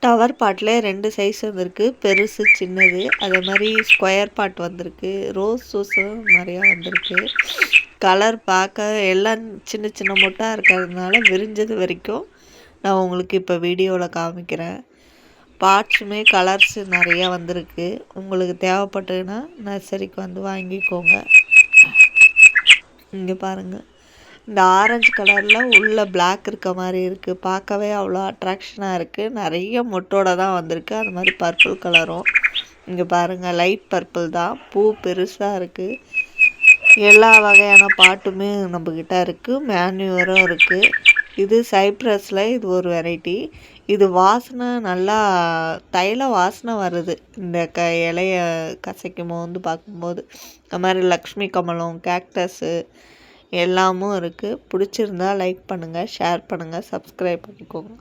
Flower பாட்டில் 2 size வந்திருக்கு, பெருசு சின்னது. அதே மாதிரி ஸ்கொயர் பாட் வந்திருக்கு, ரோஸஸும் நிறையா வந்திருக்கு. கலர் பார்க்க எல்லாம் சின்ன சின்ன மொட்டாக இருக்கிறதுனால விரிஞ்சது வரைக்கும் நான் உங்களுக்கு இப்போ வீடியோவில் காமிக்கிறேன். பாட்ஸுமே கலர்ஸு நிறையா வந்திருக்கு. உங்களுக்கு தேவைப்பட்டதுன்னா நர்சரிக்கு வந்து வாங்கிக்கோங்க. இங்கே பாருங்கள், இந்த ஆரஞ்சு கலரில் உள்ள பிளாக் இருக்க மாதிரி இருக்குது. பார்க்கவே அவ்வளோ அட்ராக்ஷனாக இருக்குது. நிறைய மொட்டோட தான் வந்திருக்கு. அது மாதிரி பர்பிள் கலரும் இங்கே பாருங்கள், லைட் பர்பிள் தான். பூ பெருசாக இருக்குது. எல்லா வகையான பாட்டுமே நம்மக்கிட்ட இருக்குது. மேன்யூவரும் இருக்குது. இது சைப்ரஸில் இது ஒரு வெரைட்டி. இது வாசனை நல்லா தைல வாசனை வருது. இந்த இலைய கசைக்கும் போது பார்க்கும்போது அது மாதிரி லக்ஷ்மி கமலம், கேக்டஸு எல்லாமும் இருக்குது. பிடிச்சிருந்தா லைக் பண்ணுங்கள், ஷேர் பண்ணுங்கள், சப்ஸ்கிரைப் பண்ணிக்கோங்க.